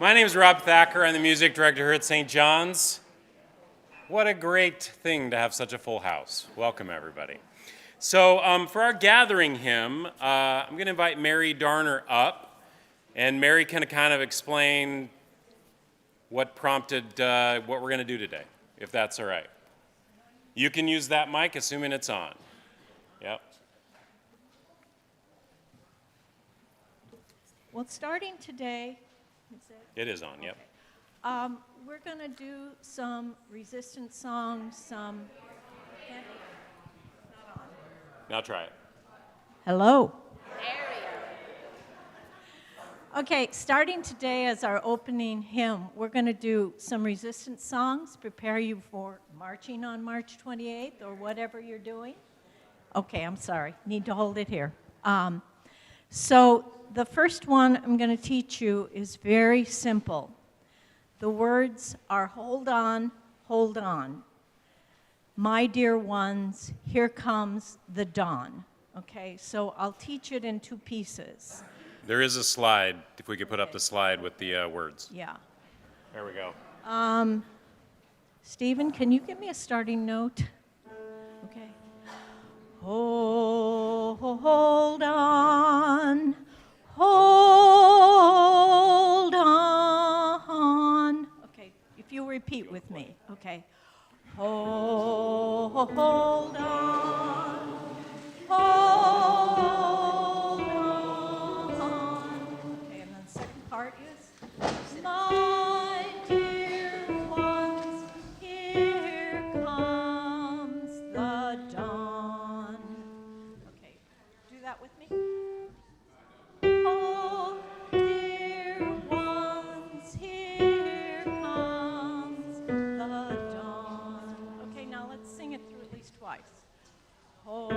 My name is Rob Thacker. I'm the music director here at St. John's. What a great thing to have such a full house. Welcome, everybody. So for our gathering hymn, I'm going to invite Mary Darner up, and Mary can kind of explain what prompted what we're going to do today, if that's all right. You can use that mic, assuming it's on. Yep. Well, starting today, It is on, yep. we're going to do some resistance songs, some... Now try it. Hello. Okay, starting today as our opening hymn, we're going to do some resistance songs. Prepare you for marching on March 28th or whatever you're doing. Okay, I'm sorry. Need to hold it here. So the first one I'm going to teach you is very simple. The words are hold on, my dear ones, here comes the dawn. Okay, so I'll teach it in two pieces. There is a slide, if we could put up the slide with the words. Yeah. There we go. Stephen, can you give me a starting note? Okay. Hold on, hold on. Okay, if you repeat with me, okay. Hold on, hold on. Okay, and then the second part is, my dear ones, here comes the dawn. Okay, do that with me. Oh, dear ones, here comes the dawn. Okay, now let's sing it through at least twice. Oh,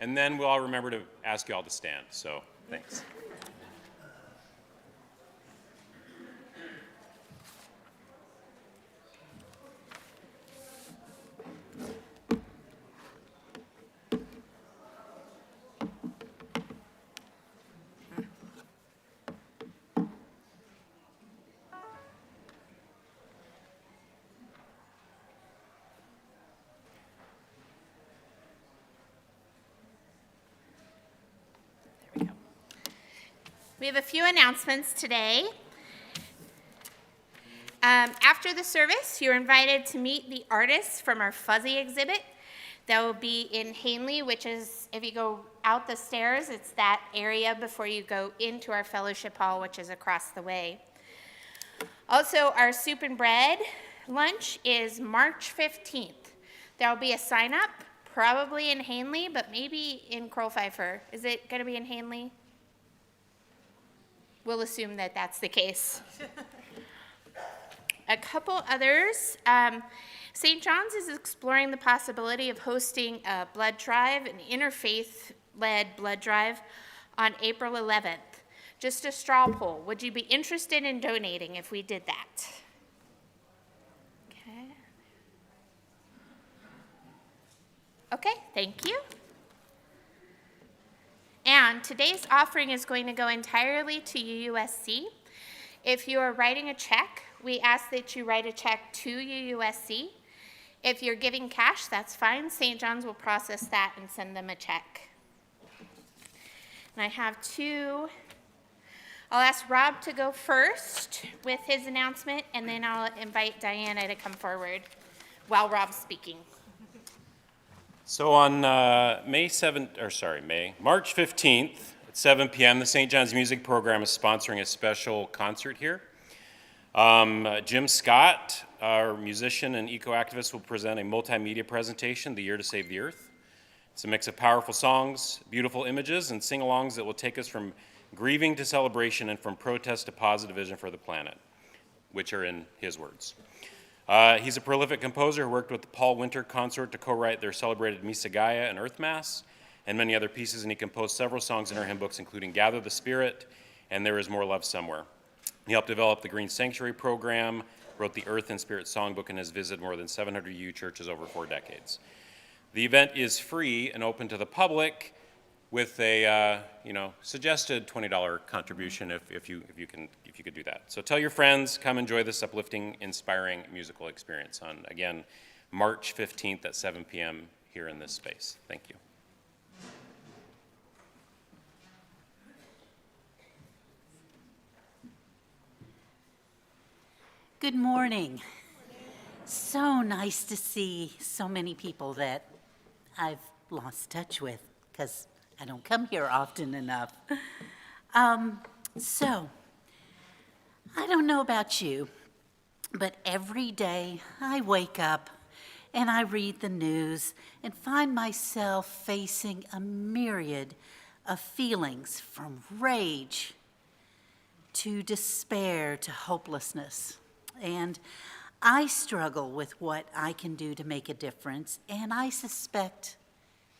And then we'll all remember to ask you all to stand. So thanks. We have a few announcements today. After the service, you're invited to meet the artists from our Fuzzy exhibit. That will be in Hanley, which is, if you go out the stairs, it's that area before you go into our fellowship hall, which is across the way. Also, our soup and bread lunch is March 15th. There will be a sign up, probably in Hanley, but maybe in Crow Pfeiffer. Is it going to be in Hanley? We'll assume that that's the case. A couple others. St. John's is exploring the possibility of hosting a blood drive, an interfaith-led blood drive, on April 11th. Just a straw poll. Would you be interested in donating if we did that? Okay, thank you. And today's offering is going to go entirely to UUSC. If you are writing a check, we ask that you write a check to UUSC. If you're giving cash, that's fine. St. John's will process that and send them a check. And I have two I'll ask Rob to go first with his announcement, and then I'll invite Diana to come forward while Rob's speaking. So on March 15th at 7 p.m., the St. John's Music Program is sponsoring a special concert here. Jim Scott, our musician and eco-activist, will present a multimedia presentation, The Year to Save the Earth. It's a mix of powerful songs, beautiful images, and sing-alongs that will take us from grieving to celebration and from protest to positive vision for the planet, which are in his words. He's a prolific composer who worked with the Paul Winter Consort to co-write their celebrated Missa Gaia and Earth Mass and many other pieces, and he composed several songs in our hymn books, including Gather the Spirit and There Is More Love Somewhere. He helped develop the Green Sanctuary program, wrote the Earth and Spirit Songbook, and has visited more than 700 UU churches over 4 decades. The event is free and open to the public with a suggested $20 contribution if you could do that. So tell your friends, come enjoy this uplifting, inspiring musical experience on, again, March 15th at 7 p.m. here in this space. Thank you. Good morning. So nice to see so many people that I've lost touch with because I don't come here often enough. So, I don't know about you, but every day I wake up and I read the news and find myself facing a myriad of feelings from rage to despair to hopelessness. And I struggle with what I can do to make a difference, and I suspect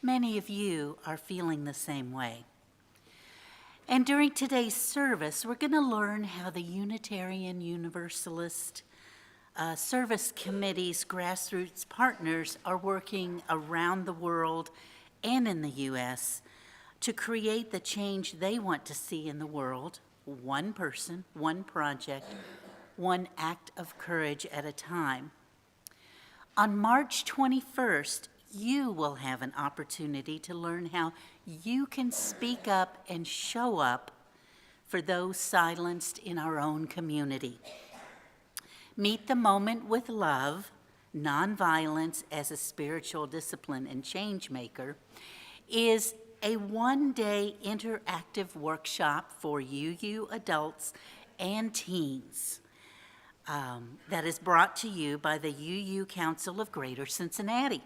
many of you are feeling the same way. And during today's service, we're going to learn how the Unitarian Universalist Service Committee's grassroots partners are working around the world and in the U.S. to create the change they want to see in the world, one person, one project, one act of courage at a time. On March 21st, you will have an opportunity to learn how you can speak up and show up for those silenced in our own community. Meet the Moment with Love, Nonviolence as a Spiritual Discipline and Change Maker, is a one-day interactive workshop for UU adults and teens that is brought to you by the UU Council of Greater Cincinnati.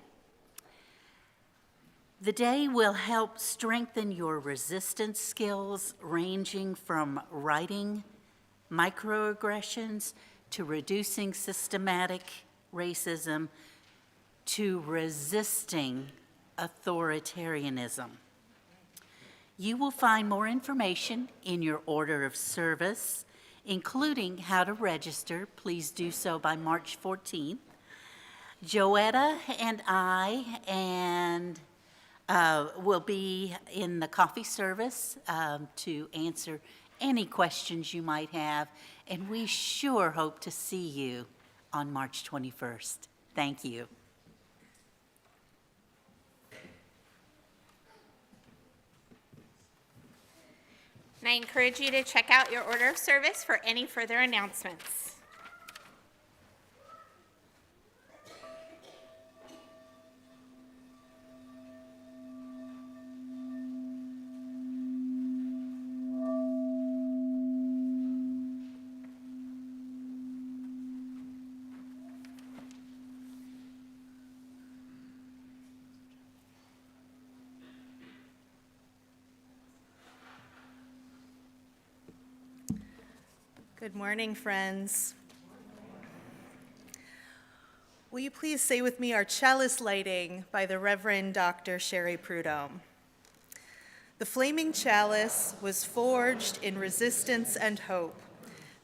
The day will help strengthen your resistance skills, ranging from writing microaggressions to reducing systematic racism to resisting authoritarianism. You will find more information in your order of service, including how to register. Please do so by March 14th. Joetta and I will be in the coffee service to answer any questions you might have, and we sure hope to see you on March 21st. Thank you. And I encourage you to check out your order of service for any further announcements. Good morning, friends. Will you please say with me our chalice lighting by the Reverend Dr. Sherry Prudhomme. The flaming chalice was forged in resistance and hope.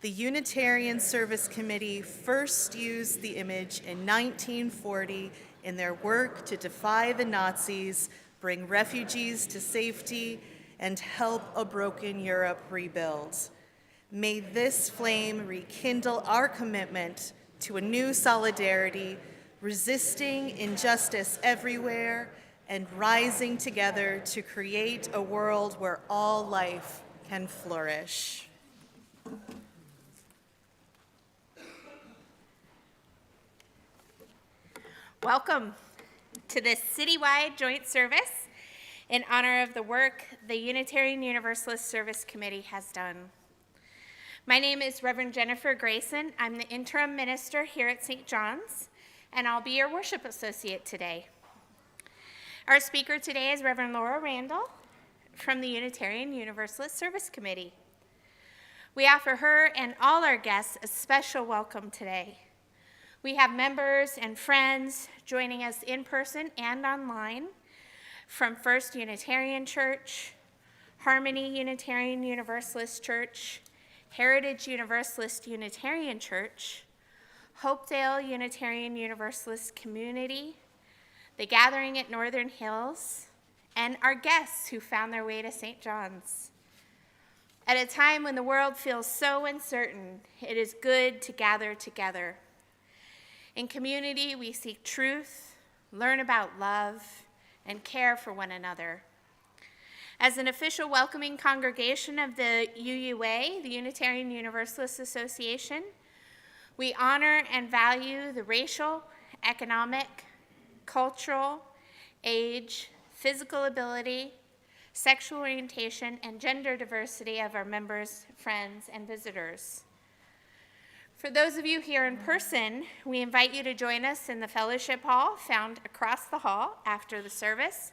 The Unitarian Service Committee first used the image in 1940 in their work to defy the Nazis, bring refugees to safety, and help a broken Europe rebuild. May this flame rekindle our commitment to a new solidarity, resisting injustice everywhere, and rising together to create a world where all life can flourish. Welcome to this citywide joint service in honor of the work the Unitarian Universalist Service Committee has done. My name is Reverend Jennifer Grayson. I'm the interim minister here at St. John's, and I'll be your worship associate today. Our speaker today is Reverend Laura Randall from the Unitarian Universalist Service Committee. We offer her and all our guests a special welcome today. We have members and friends joining us in person and online from First Unitarian Church, Harmony Unitarian Universalist Church, Heritage Universalist Unitarian Church, Hopedale Unitarian Universalist Community, The Gathering at Northern Hills, and our guests who found their way to St. John's. At a time when the world feels so uncertain, it is good to gather together. In community, we seek truth, learn about love, and care for one another. As an official welcoming congregation of the UUA, the Unitarian Universalist Association, we honor and value the racial, economic, cultural, age, physical ability, sexual orientation, and gender diversity of our members, friends, and visitors. For those of you here in person, we invite you to join us in the fellowship hall found across the hall after the service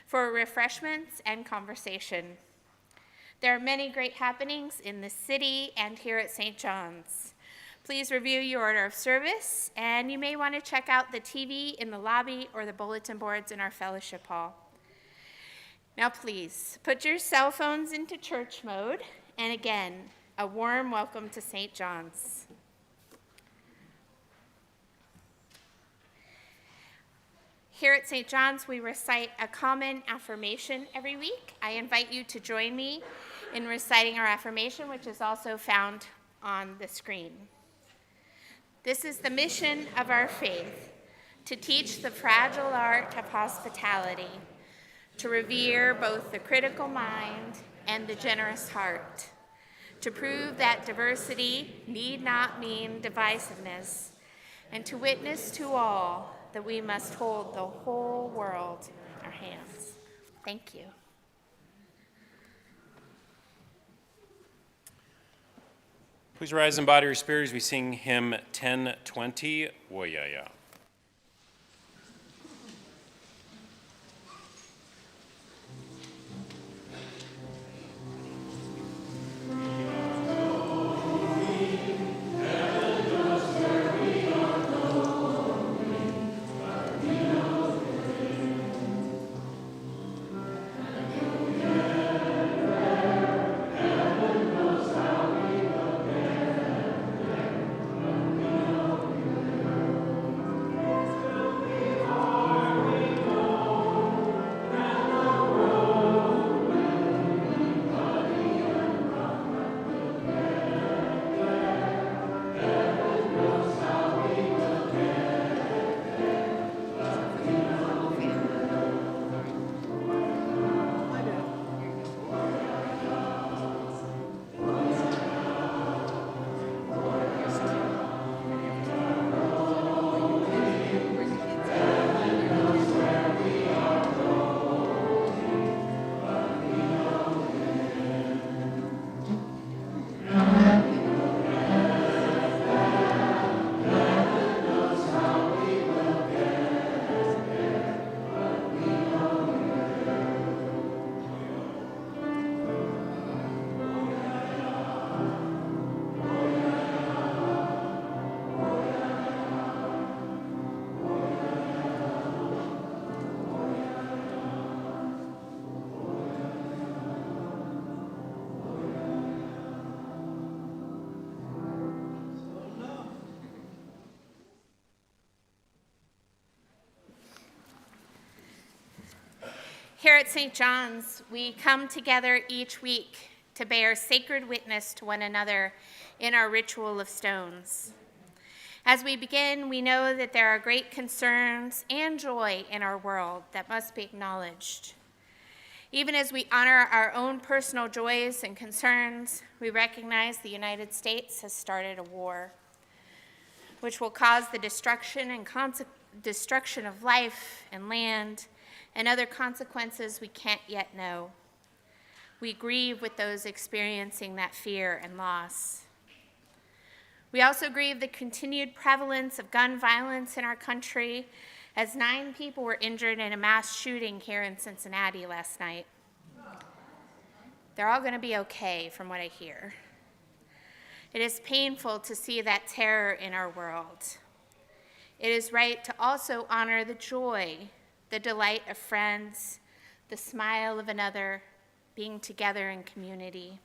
for refreshments and conversation. There are many great happenings in the city and here at St. John's. Please review your order of service, and you may want to check out the TV in the lobby or the bulletin boards in our fellowship hall. Now please, put your cell phones into church mode, and again, a warm welcome to St. John's. Here at St. John's, we recite a common affirmation every week. I invite you to join me in reciting our affirmation, which is also found on the screen. This is the mission of our faith, to teach the fragile art of hospitality, to revere both the critical mind and the generous heart, to prove that diversity need not mean divisiveness, and to witness to all that we must hold the whole world in our hands. Thank you. Please rise and bow to your spirit as we sing hymn 1020, Woyaya. Here at St. John's, we come together each week to bear sacred witness to one another in our ritual of stones. As we begin, we know that there are great concerns and joy in our world that must be acknowledged. Even as we honor our own personal joys and concerns, we recognize the United States has started a war, which will cause the destruction of life and land and other consequences we can't yet know. We grieve with those experiencing that fear and loss. We also grieve the continued prevalence of gun violence in our country, as 9 people were injured in a mass shooting here in Cincinnati last night. They're all going to be okay, from what I hear. It is painful to see that terror in our world. It is right to also honor the joy, the delight of friends, the smile of another, being together in community.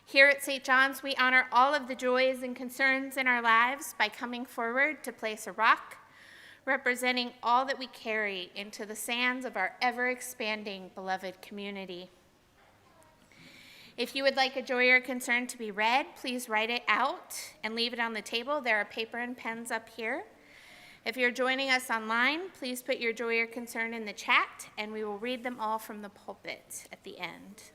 Here at St. John's, we honor all of the joys and concerns in our lives by coming forward to place a rock representing all that we carry into the sands of our ever-expanding beloved community. If you would like a joy or concern to be read, please write it out and leave it on the table. There are paper and pens up here. If you're joining us online, please put your joy or concern in the chat, and we will read them all from the pulpit at the end.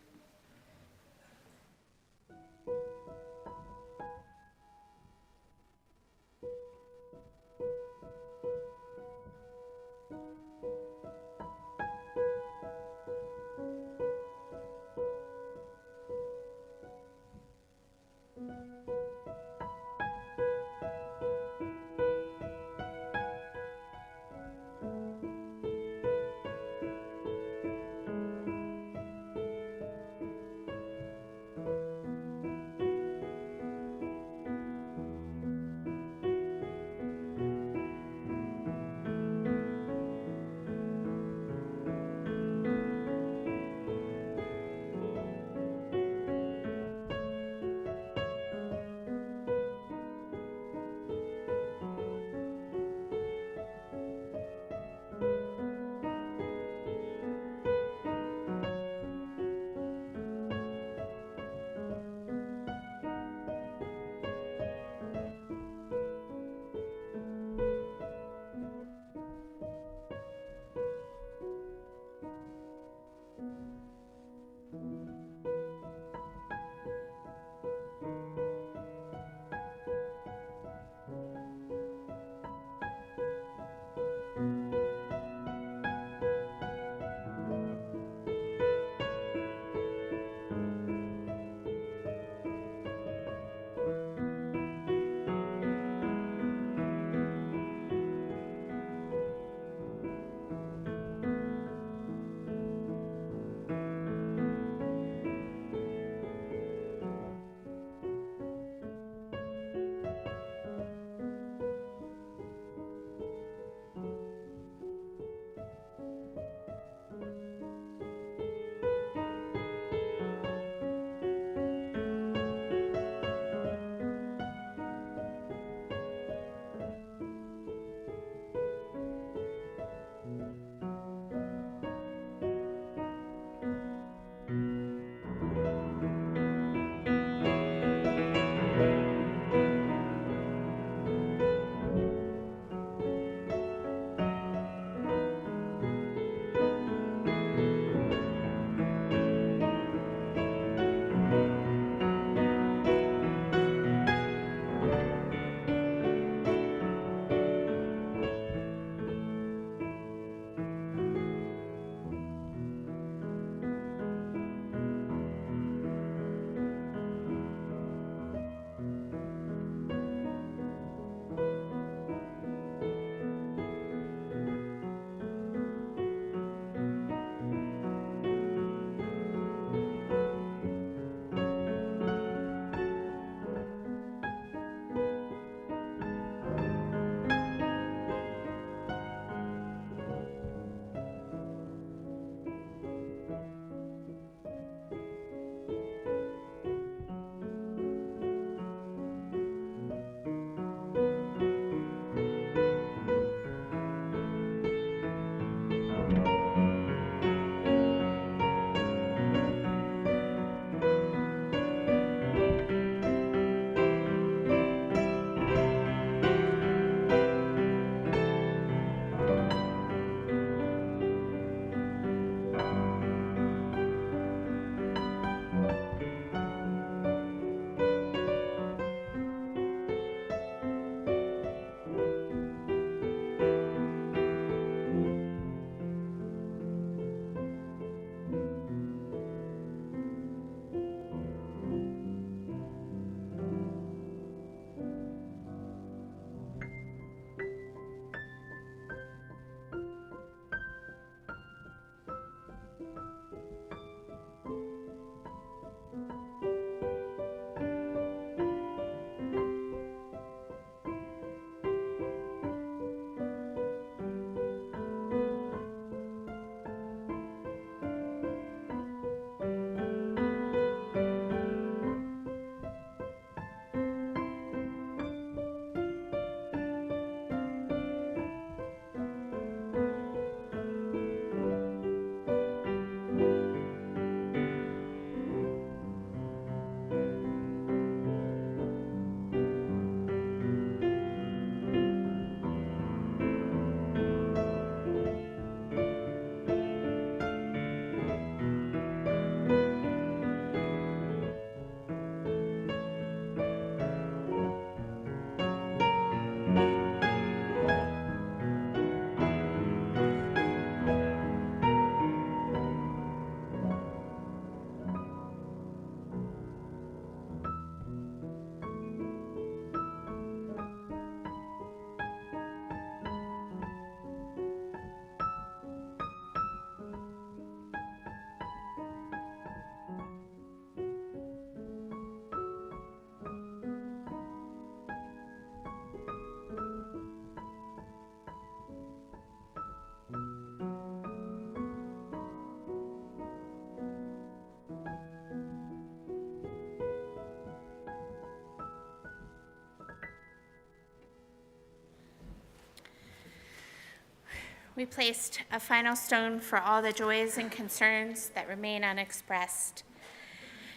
We placed a final stone for all the joys and concerns that remain unexpressed,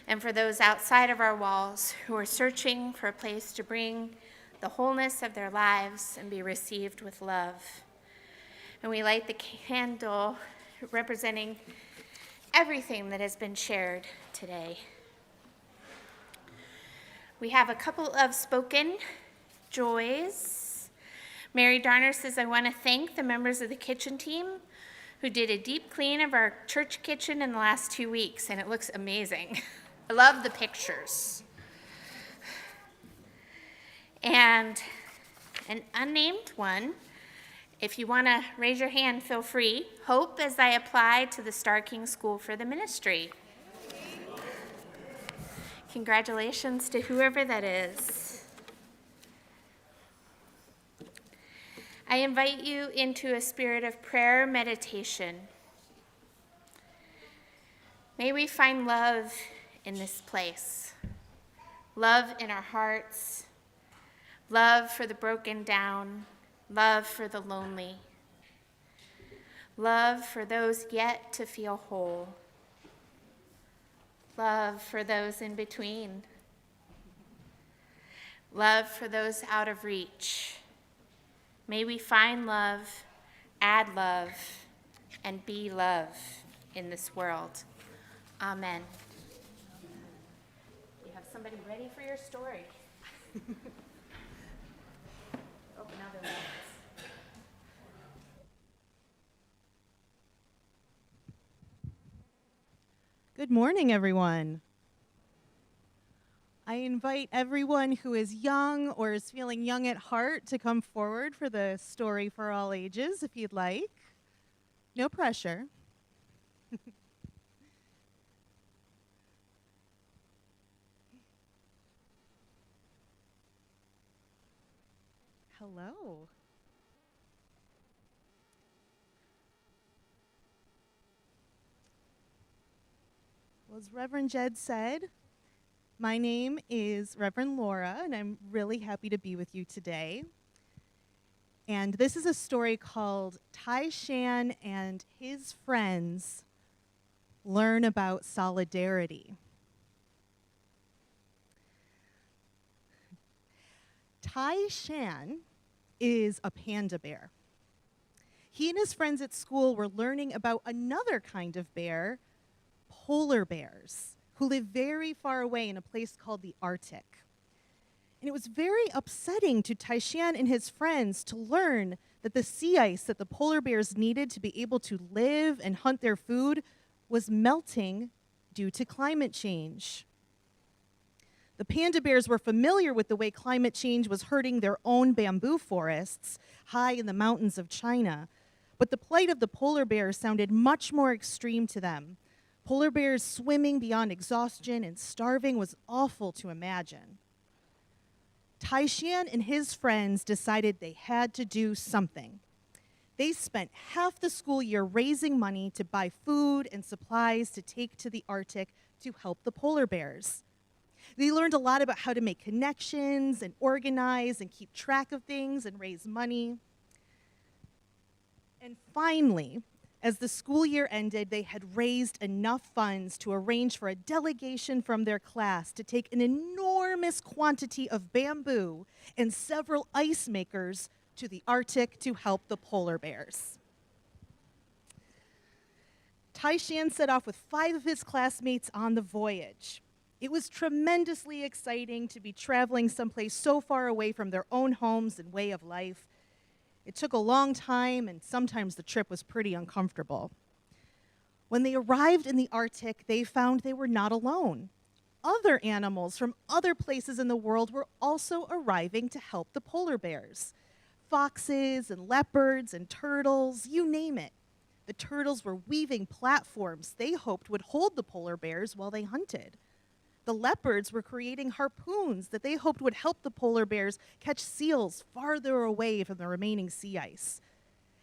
and for those outside of our walls who are searching for a place to bring the wholeness of their lives and be received with love. And we light the candle representing everything that has been shared today. We have a couple of spoken joys. Mary Darner says, I want to thank the members of the kitchen team who did a deep clean of our church kitchen in the last 2 weeks, and it looks amazing. I love the pictures. And an unnamed one, if you want to raise your hand, feel free. Hope as I apply to the Star King School for the Ministry. Congratulations to whoever that is. I invite you into a spirit of prayer meditation. May we find love in this place, love in our hearts, love for the broken down, love for the lonely, love for those yet to feel whole, love for those in between, love for those out of reach. May we find love, add love, and be love in this world. Amen. You have somebody ready for your story. Open other ones. Good morning, everyone. I invite everyone who is young or is feeling young at heart to come forward for the story for all ages, if you'd like. No pressure. Hello. Well, as Reverend Jed said, my name is Reverend Laura, and I'm really happy to be with you today. And this is a story called Tai Shan and His Friends Learn About Solidarity. Tai Shan is a panda bear. He and his friends at school were learning about another kind of bear, polar bears, who live very far away in a place called the Arctic. And it was very upsetting to Tai Shan and his friends to learn that the sea ice that the polar bears needed to be able to live and hunt their food was melting due to climate change. The panda bears were familiar with the way climate change was hurting their own bamboo forests high in the mountains of China, but the plight of the polar bears sounded much more extreme to them. Polar bears swimming beyond exhaustion and starving was awful to imagine. Tai Shan and his friends decided they had to do something. They spent half the school year raising money to buy food and supplies to take to the Arctic to help the polar bears. They learned a lot about how to make connections and organize and keep track of things and raise money. And finally, as the school year ended, they had raised enough funds to arrange for a delegation from their class to take an enormous quantity of bamboo and several ice makers to the Arctic to help the polar bears. Tai Shan set off with 5 of his classmates on the voyage. It was tremendously exciting to be traveling someplace so far away from their own homes and way of life. It took a long time, and sometimes the trip was pretty uncomfortable. When they arrived in the Arctic, they found they were not alone. Other animals from other places in the world were also arriving to help the polar bears. Foxes and leopards and turtles, you name it. The turtles were weaving platforms they hoped would hold the polar bears while they hunted. The leopards were creating harpoons that they hoped would help the polar bears catch seals farther away from the remaining sea ice.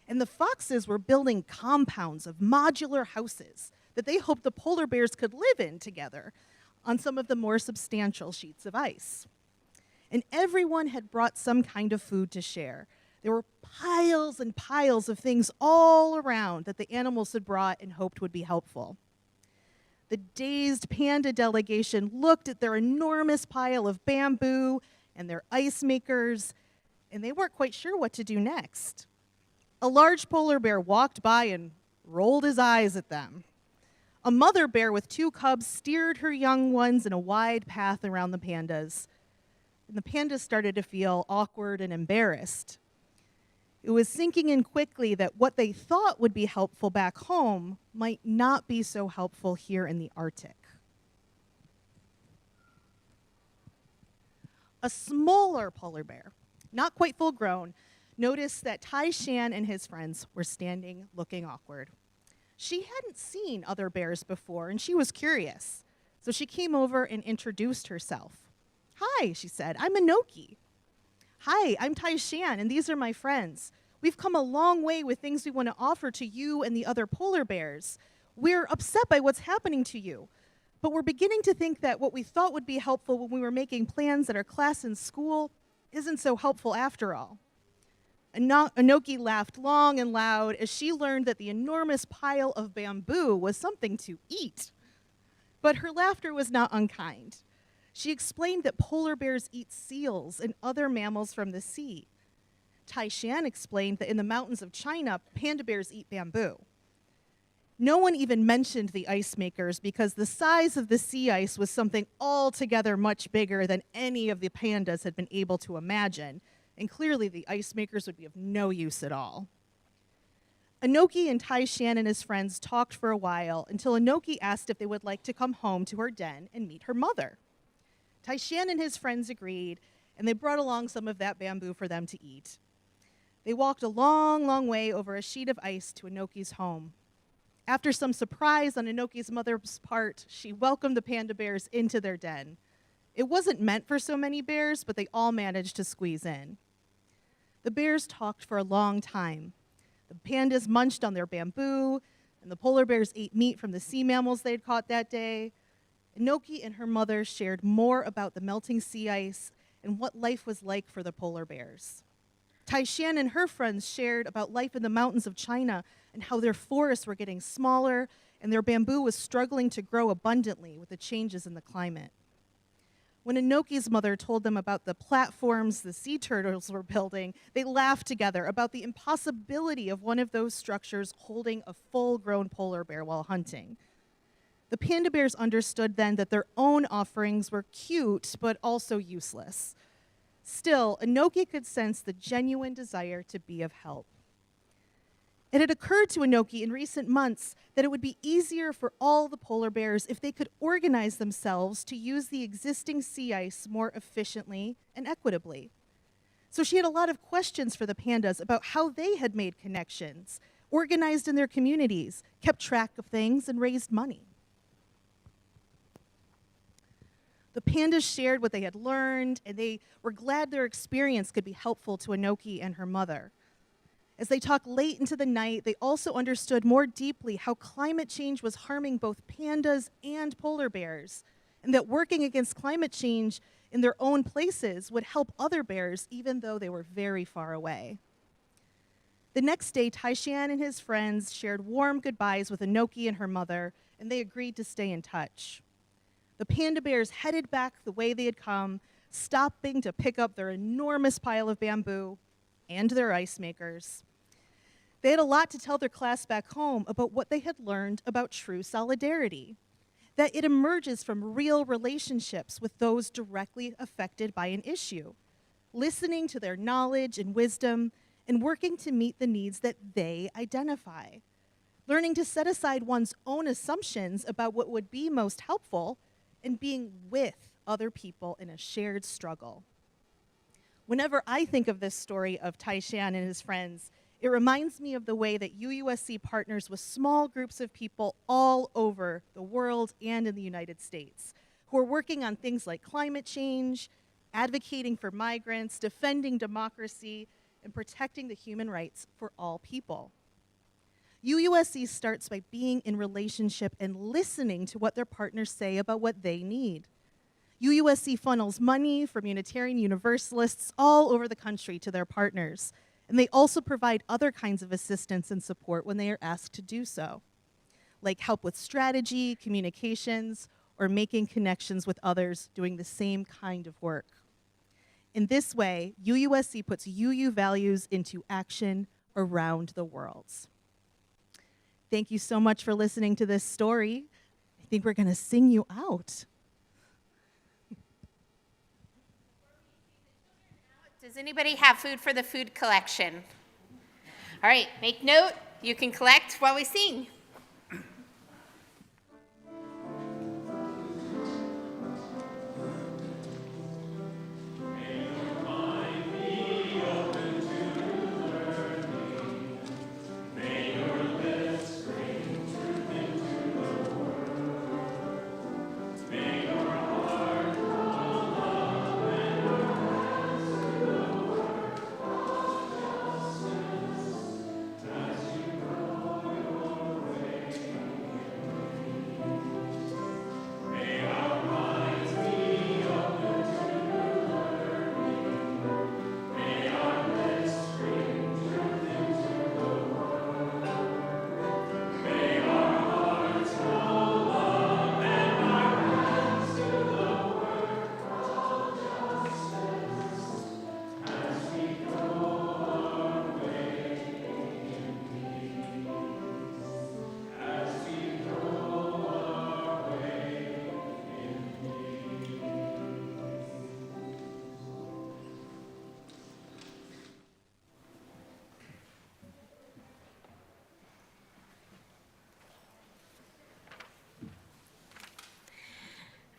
And the foxes were building compounds of modular houses that they hoped the polar bears could live in together on some of the more substantial sheets of ice. And everyone had brought some kind of food to share. There were piles and piles of things all around that the animals had brought and hoped would be helpful. The dazed panda delegation looked at their enormous pile of bamboo and their ice makers, and they weren't quite sure what to do next. A large polar bear walked by and rolled his eyes at them. A mother bear with 2 cubs steered her young ones in a wide path around the pandas, and the pandas started to feel awkward and embarrassed. It was sinking in quickly that what they thought would be helpful back home might not be so helpful here in the Arctic. A smaller polar bear, not quite full grown, noticed that Tai Shan and his friends were standing looking awkward. She hadn't seen other bears before, and she was curious. So she came over and introduced herself. "Hi," she said, "I'm Inoki." "Hi, I'm Tai Shan, and these are my friends. We've come a long way with things we want to offer to you and the other polar bears. We're upset by what's happening to you, but we're beginning to think that what we thought would be helpful when we were making plans at our class in school isn't so helpful after all." Inoki laughed long and loud as she learned that the enormous pile of bamboo was something to eat. But her laughter was not unkind. She explained that polar bears eat seals and other mammals from the sea. Tai Shan explained that in the mountains of China, panda bears eat bamboo. No one even mentioned the ice makers because the size of the sea ice was something altogether much bigger than any of the pandas had been able to imagine, and clearly the ice makers would be of no use at all. Inoki and Tai Shan and his friends talked for a while until Inoki asked if they would like to come home to her den and meet her mother. Tai Shan and his friends agreed, and they brought along some of that bamboo for them to eat. They walked a long, long way over a sheet of ice to Inoki's home. After some surprise on Inoki's mother's part, she welcomed the panda bears into their den. It wasn't meant for so many bears, but they all managed to squeeze in. The bears talked for a long time. The pandas munched on their bamboo, and the polar bears ate meat from the sea mammals they'd caught that day. Inoki and her mother shared more about the melting sea ice and what life was like for the polar bears. Tai Shan and her friends shared about life in the mountains of China and how their forests were getting smaller and their bamboo was struggling to grow abundantly with the changes in the climate. When Inoki's mother told them about the platforms the sea turtles were building, they laughed together about the impossibility of one of those structures holding a full-grown polar bear while hunting. The panda bears understood then that their own offerings were cute, but also useless. Still, Inoki could sense the genuine desire to be of help. It had occurred to Inoki in recent months that it would be easier for all the polar bears if they could organize themselves to use the existing sea ice more efficiently and equitably. So she had a lot of questions for the pandas about how they had made connections, organized in their communities, kept track of things, and raised money. The pandas shared what they had learned, and they were glad their experience could be helpful to Inoki and her mother. As they talked late into the night, they also understood more deeply how climate change was harming both pandas and polar bears, and that working against climate change in their own places would help other bears even though they were very far away. The next day, Tai Shan and his friends shared warm goodbyes with Inoki and her mother, and they agreed to stay in touch. The panda bears headed back the way they had come, stopping to pick up their enormous pile of bamboo and their ice makers. They had a lot to tell their class back home about what they had learned about true solidarity, that it emerges from real relationships with those directly affected by an issue, listening to their knowledge and wisdom, and working to meet the needs that they identify, learning to set aside one's own assumptions about what would be most helpful, and being with other people in a shared struggle. Whenever I think of this story of Tai Shan and his friends, it reminds me of the way that UUSC partners with small groups of people all over the world and in the United States who are working on things like climate change, advocating for migrants, defending democracy, and protecting the human rights for all people. UUSC starts by being in relationship and listening to what their partners say about what they need. UUSC funnels money from Unitarian Universalists all over the country to their partners, And they also provide other kinds of assistance and support when they are asked to do so, like help with strategy, communications, or making connections with others doing the same kind of work. In this way, UUSC puts UU values into action around the world. Thank you so much for listening to this story. I think we're going to sing you out. Does anybody have food for the food collection? All right, make note. You can collect while we sing.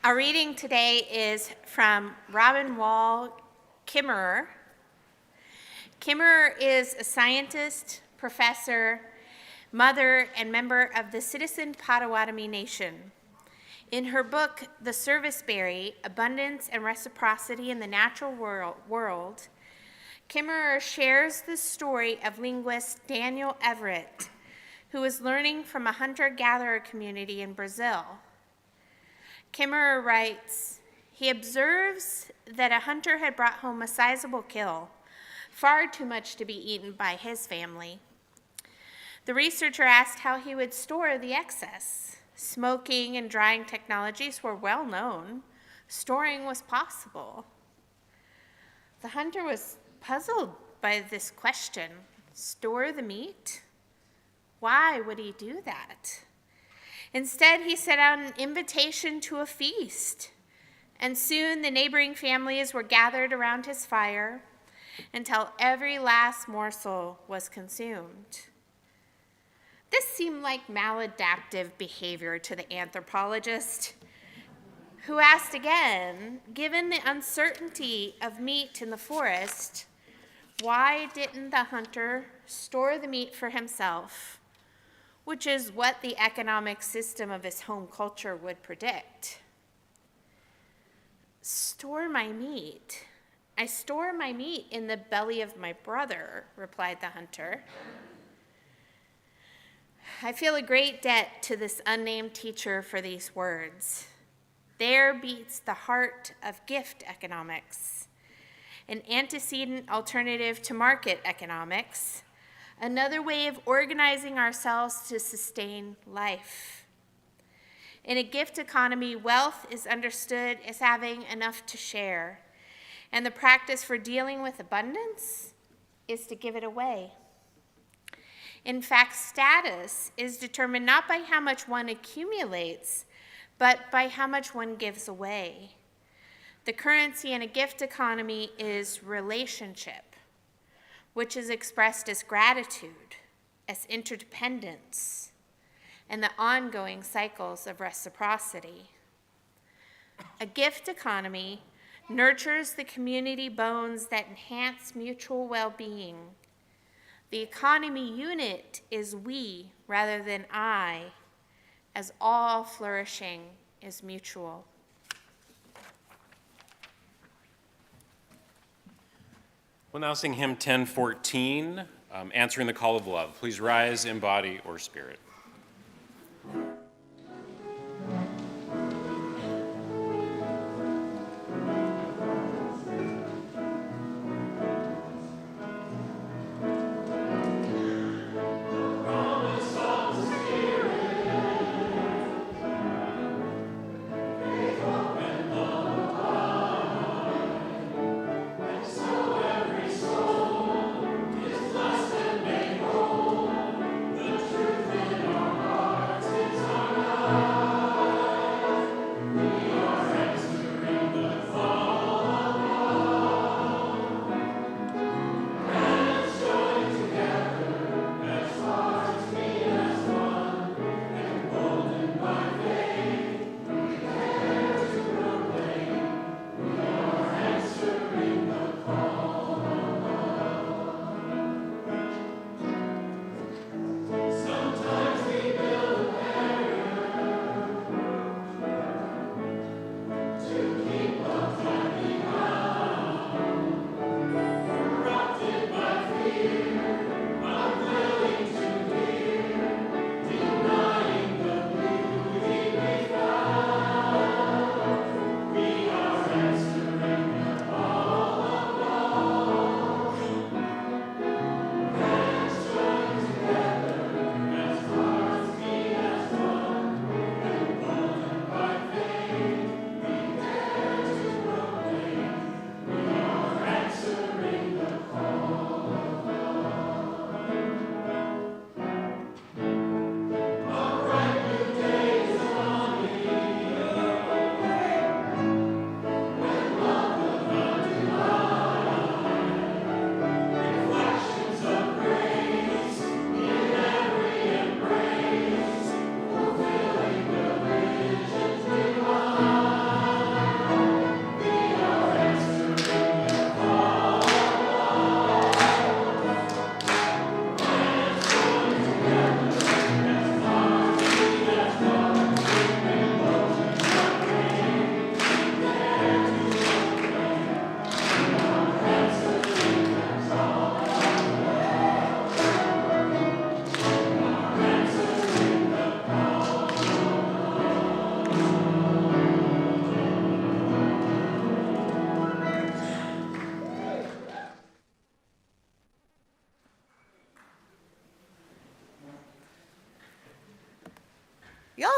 Our reading today is from Robin Wall Kimmerer. Kimmerer is a scientist, professor, mother, and member of the Citizen Potawatomi Nation. In her book, The Serviceberry, Abundance and Reciprocity in the Natural World, Kimmerer shares the story of linguist Daniel Everett, who was learning from a hunter-gatherer community in Brazil. Kimmerer writes, he observes that a hunter had brought home a sizable kill, far too much to be eaten by his family. The researcher asked how he would store the excess. Smoking and drying technologies were well known. Storing was possible. The hunter was puzzled by this question. Store the meat? Why would he do that? Instead, he set out an invitation to a feast, and soon the neighboring families were gathered around his fire until every last morsel was consumed. This seemed like maladaptive behavior to the anthropologist, who asked again, given the uncertainty of meat in the forest, why didn't the hunter store the meat for himself? Which is what the economic system of his home culture would predict. Store my meat. I store my meat in the belly of my brother, replied the hunter. I feel a great debt to this unnamed teacher for these words. There beats the heart of gift economics, an antecedent alternative to market economics, another way of organizing ourselves to sustain life. In a gift economy, wealth is understood as having enough to share, and the practice for dealing with abundance is to give it away. In fact, status is determined not by how much one accumulates, but by how much one gives away. The currency in a gift economy is relationship, which is expressed as gratitude, as interdependence, and the ongoing cycles of reciprocity. A gift economy nurtures the community bones that enhance mutual well-being. The economy unit is we rather than I, as all flourishing is mutual. We'll now sing hymn 1014, Answering the Call of Love. Please rise in body or spirit.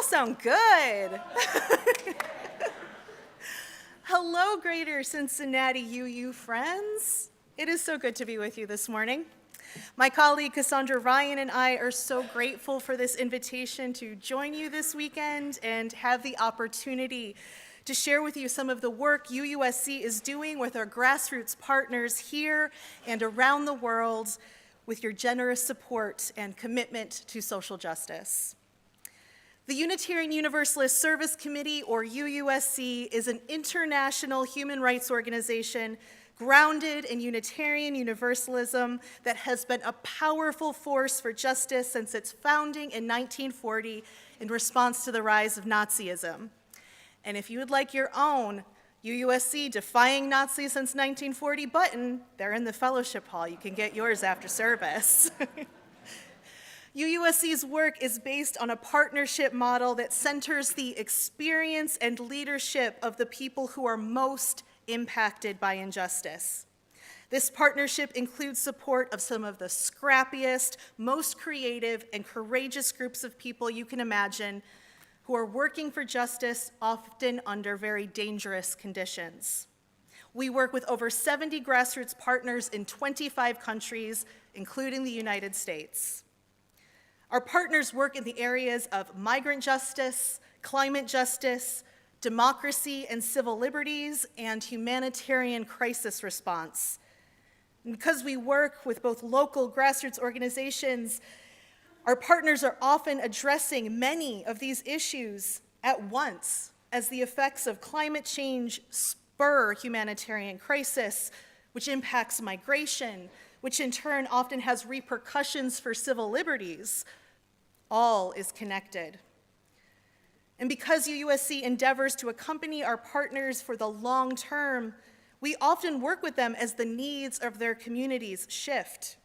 all sound good. Hello, Greater Cincinnati UU friends. It is so good to be with you this morning. My colleague Cassandra Ryan and I are so grateful for this invitation to join you this weekend and have the opportunity to share with you some of the work UUSC is doing with our grassroots partners here and around the world with your generous support and commitment to social justice. The Unitarian Universalist Service Committee, or UUSC, is an international human rights organization grounded in Unitarian Universalism that has been a powerful force for justice since its founding in 1940 in response to the rise of Nazism. And if you would like your own UUSC Defying Nazis Since 1940 button, they're in the fellowship hall. You can get yours after service. UUSC's work is based on a partnership model that centers the experience and leadership of the people who are most impacted by injustice. This partnership includes support of some of the scrappiest, most creative, and courageous groups of people you can imagine who are working for justice, often under very dangerous conditions. We work with over 70 grassroots partners in 25 countries, including the United States. Our partners work in the areas of migrant justice, climate justice, democracy and civil liberties, and humanitarian crisis response. And because we work with both local grassroots organizations, our partners are often addressing many of these issues at once as the effects of climate change spur humanitarian crisis, which impacts migration, which in turn often has repercussions for civil liberties. All is connected. And because UUSC endeavors to accompany our partners for the long term, we often work with them as the needs of their communities shift.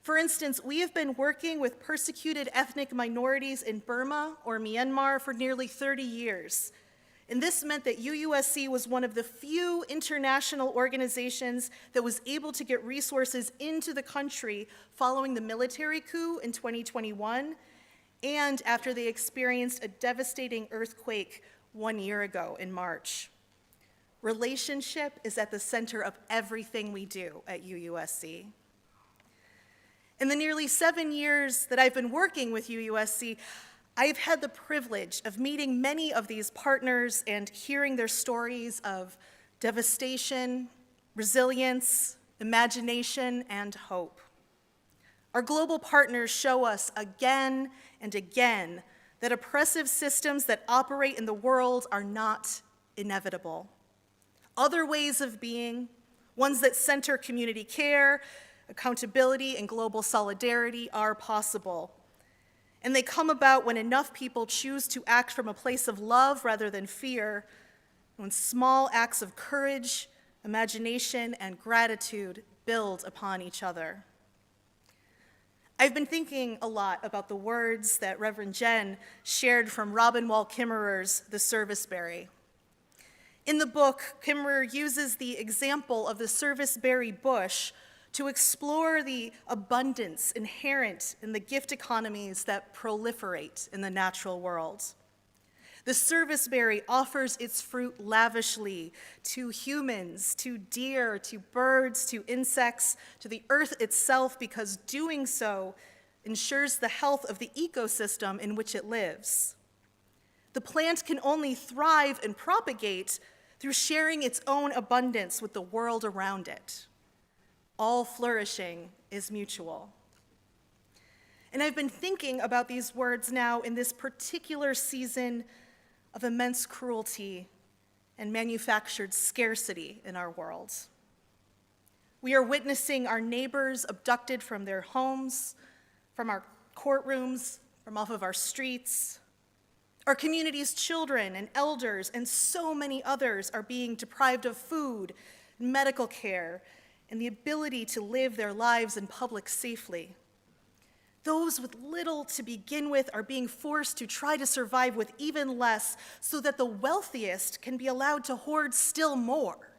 For instance, we have been working with persecuted ethnic minorities in Burma or Myanmar for nearly 30 years. And this meant that UUSC was one of the few international organizations that was able to get resources into the country following the military coup in 2021 and after they experienced a devastating earthquake 1 year ago in March. Relationship is at the center of everything we do at UUSC. In the nearly 7 years that I've been working with UUSC, I've had the privilege of meeting many of these partners and hearing their stories of devastation, resilience, imagination, and hope. Our global partners show us again and again that oppressive systems that operate in the world are not inevitable. Other ways of being, ones that center community care, accountability, and global solidarity, are possible. And they come about when enough people choose to act from a place of love rather than fear, when small acts of courage, imagination, and gratitude build upon each other. I've been thinking a lot about the words that Reverend Jen shared from Robin Wall Kimmerer's The Serviceberry. In the book, Kimmerer uses the example of the serviceberry bush to explore the abundance inherent in the gift economies that proliferate in the natural world. The serviceberry offers its fruit lavishly to humans, to deer, to birds, to insects, to the earth itself, because doing so ensures the health of the ecosystem in which it lives. The plant can only thrive and propagate through sharing its own abundance with the world around it. All flourishing is mutual. And I've been thinking about these words now in this particular season of immense cruelty and manufactured scarcity in our world. We are witnessing our neighbors abducted from their homes, from our courtrooms, from off of our streets. Our community's children and elders and so many others are being deprived of food, medical care, and the ability to live their lives in public safely. Those with little to begin with are being forced to try to survive with even less so that the wealthiest can be allowed to hoard still more.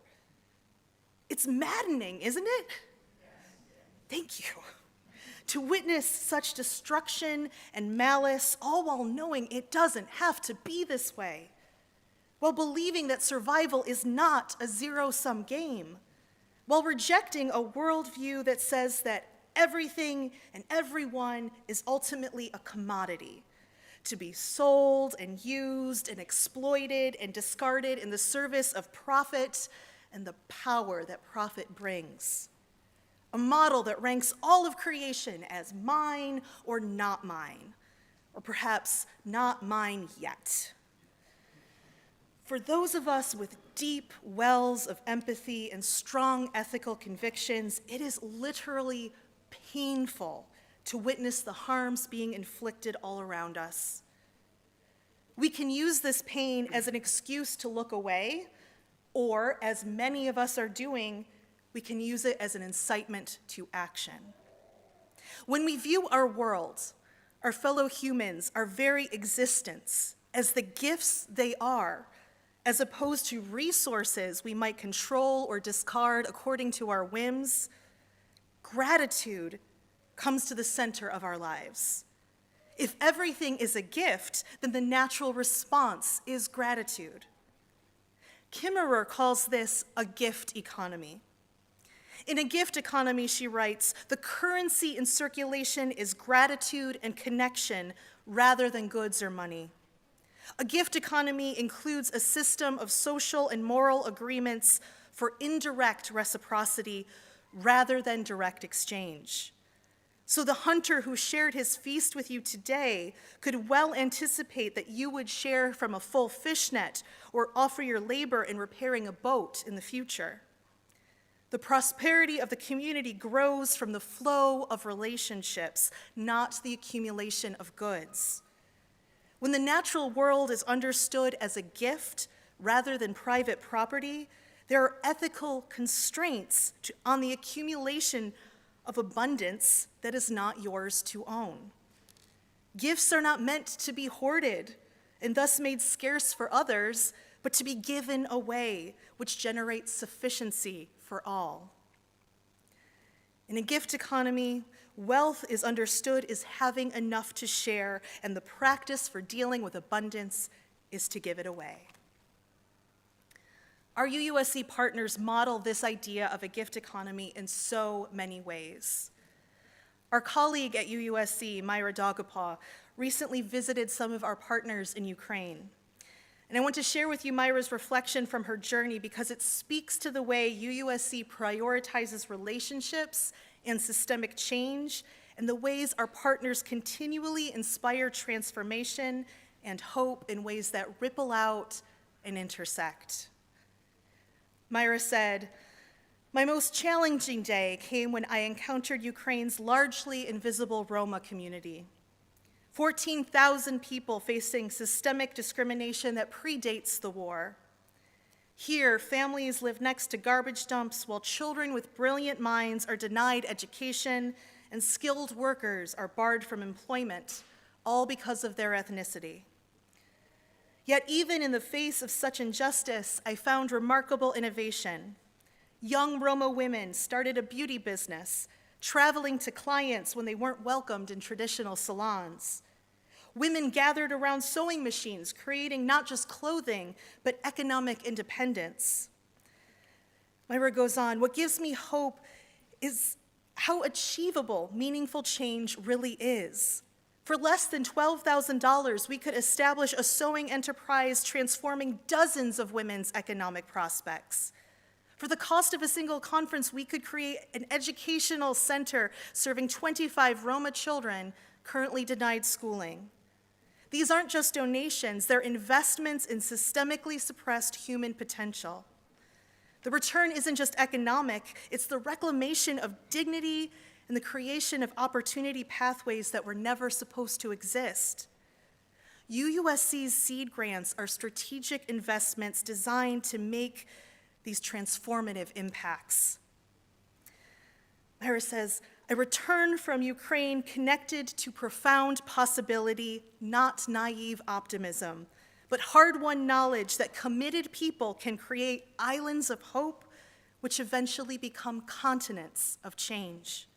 It's maddening, isn't it? Thank you. To witness such destruction and malice, all while knowing it doesn't have to be this way, while believing that survival is not a zero-sum game, while rejecting a worldview that says that everything and everyone is ultimately a commodity, to be sold and used and exploited and discarded in the service of profit and the power that profit brings. A model that ranks all of creation as mine or not mine, or perhaps not mine yet. For those of us with deep wells of empathy and strong ethical convictions, it is literally painful to witness the harms being inflicted all around us. We can use this pain as an excuse to look away, or, as many of us are doing, we can use it as an incitement to action. When we view our world, our fellow humans, our very existence, as the gifts they are, as opposed to resources we might control or discard according to our whims, gratitude comes to the center of our lives. If everything is a gift, then the natural response is gratitude. Kimmerer calls this a gift economy. In a gift economy, she writes, the currency in circulation is gratitude and connection rather than goods or money. A gift economy includes a system of social and moral agreements for indirect reciprocity rather than direct exchange. So the hunter who shared his feast with you today could well anticipate that you would share from a full fish net or offer your labor in repairing a boat in the future. The prosperity of the community grows from the flow of relationships, not the accumulation of goods. When the natural world is understood as a gift rather than private property, there are ethical constraints on the accumulation of abundance that is not yours to own. Gifts are not meant to be hoarded and thus made scarce for others, but to be given away, which generates sufficiency for all. In a gift economy, wealth is understood as having enough to share, and the practice for dealing with abundance is to give it away. Our UUSC partners model this idea of a gift economy in so many ways. Our colleague at UUSC, Myra Dagupa, recently visited some of our partners in Ukraine. And I want to share with you Myra's reflection from her journey because it speaks to the way UUSC prioritizes relationships and systemic change, and the ways our partners continually inspire transformation and hope in ways that ripple out and intersect. Myra said, "My most challenging day came when I encountered Ukraine's largely invisible Roma community. 14,000 people facing systemic discrimination that predates the war. Here, families live next to garbage dumps while children with brilliant minds are denied education and skilled workers are barred from employment, all because of their ethnicity. Yet even in the face of such injustice, I found remarkable innovation. Young Roma women started a beauty business, traveling to clients when they weren't welcomed in traditional salons. Women gathered around sewing machines, creating not just clothing, but economic independence." Myra goes on, "What gives me hope is how achievable meaningful change really is. For less than $12,000, we could establish a sewing enterprise transforming dozens of women's economic prospects. For the cost of a single conference, we could create an educational center serving 25 Roma children currently denied schooling. These aren't just donations, they're investments in systemically suppressed human potential. The return isn't just economic, it's the reclamation of dignity and the creation of opportunity pathways that were never supposed to exist. UUSC's seed grants are strategic investments designed to make these transformative impacts." Myra says, "I returned from Ukraine connected to profound possibility, not naive optimism, but hard-won knowledge that committed people can create islands of hope, which eventually become continents of change.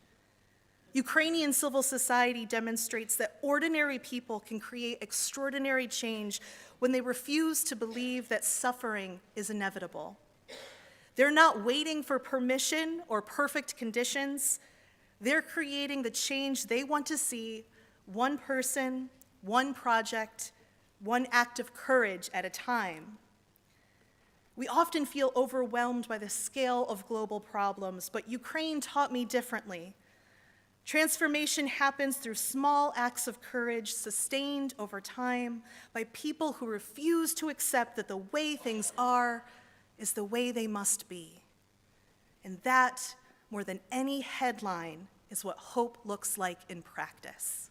Ukrainian civil society demonstrates that ordinary people can create extraordinary change when they refuse to believe that suffering is inevitable. They're not waiting for permission or perfect conditions. They're creating the change they want to see, one person, one project, one act of courage at a time. We often feel overwhelmed by the scale of global problems, but Ukraine taught me differently. Transformation happens through small acts of courage sustained over time by people who refuse to accept that the way things are is the way they must be. And that, more than any headline, is what hope looks like in practice.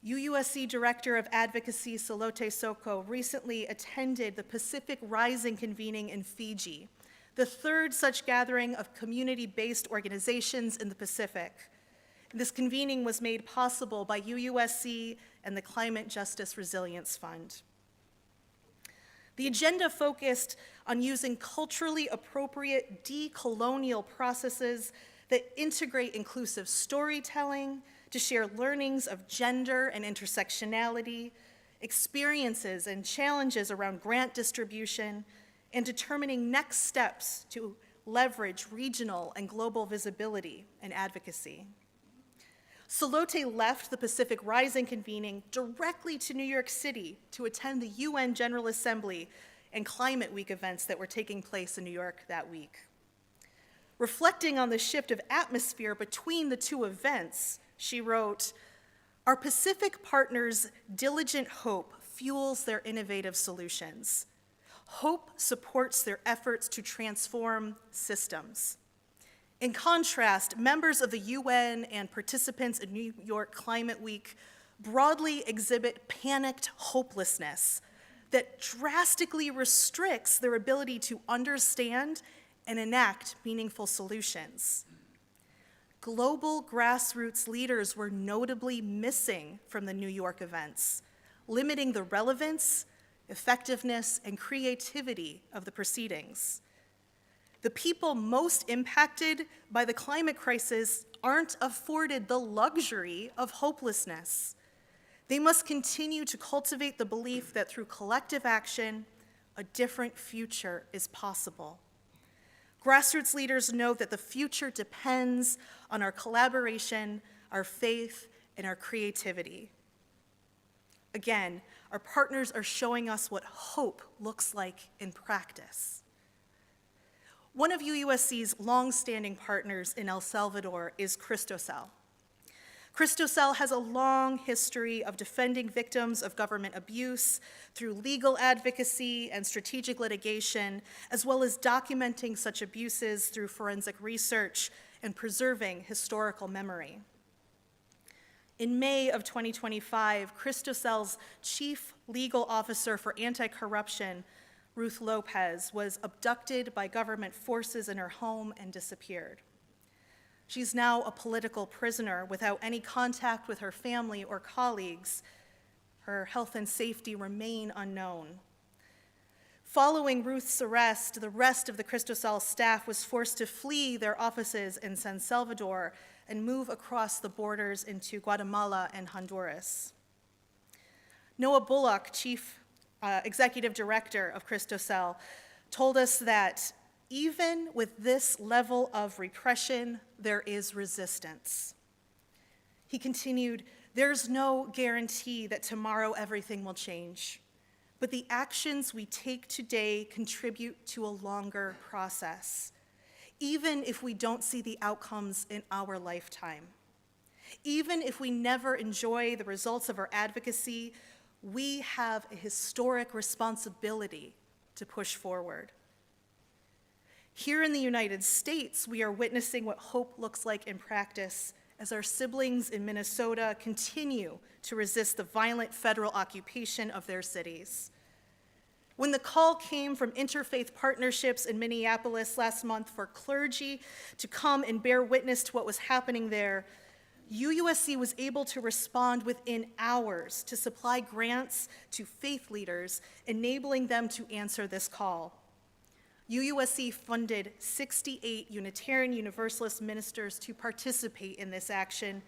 UUSC Director of Advocacy Salote Soko recently attended the Pacific Rising convening in Fiji, the third such gathering of community-based organizations in the Pacific. This convening was made possible by UUSC and the Climate Justice Resilience Fund. The agenda focused on using culturally appropriate decolonial processes that integrate inclusive storytelling to share learnings of gender and intersectionality, experiences and challenges around grant distribution, and determining next steps to leverage regional and global visibility and advocacy. Salote left the Pacific Rising convening directly to New York City to attend the UN General Assembly and Climate Week events that were taking place in New York that week. Reflecting on the shift of atmosphere between the two events, she wrote, "Our Pacific partners' diligent hope fuels their innovative solutions. Hope supports their efforts to transform systems. In contrast, members of the UN and participants in New York Climate Week broadly exhibit panicked hopelessness that drastically restricts their ability to understand and enact meaningful solutions. Global grassroots leaders were notably missing from the New York events, limiting the relevance, effectiveness, and creativity of the proceedings. The people most impacted by the climate crisis aren't afforded the luxury of hopelessness. They must continue to cultivate the belief that through collective action, a different future is possible. Grassroots leaders know that the future depends on our collaboration, our faith, and our creativity. Again, our partners are showing us what hope looks like in practice. One of UUSC's longstanding partners in El Salvador is Cristocel. Cristocel has a long history of defending victims of government abuse through legal advocacy and strategic litigation, as well as documenting such abuses through forensic research and preserving historical memory. In May of 2025, Cristocel's chief legal officer for anti-corruption, Ruth Lopez, was abducted by government forces in her home and disappeared. She's now a political prisoner without any contact with her family or colleagues. Her health and safety remain unknown. Following Ruth's arrest, the rest of the Cristocel staff was forced to flee their offices in San Salvador and move across the borders into Guatemala and Honduras. Noah Bullock, chief executive director of Cristocel, told us that even with this level of repression, there is resistance. He continued, "There's no guarantee that tomorrow everything will change, but the actions we take today contribute to a longer process, even if we don't see the outcomes in our lifetime. Even if we never enjoy the results of our advocacy, we have a historic responsibility to push forward." Here in the United States, we are witnessing what hope looks like in practice as our siblings in Minnesota continue to resist the violent federal occupation of their cities. When the call came from Interfaith Partnerships in Minneapolis last month for clergy to come and bear witness to what was happening there, UUSC was able to respond within hours to supply grants to faith leaders, enabling them to answer this call. UUSC funded 68 Unitarian Universalist ministers to participate in this action.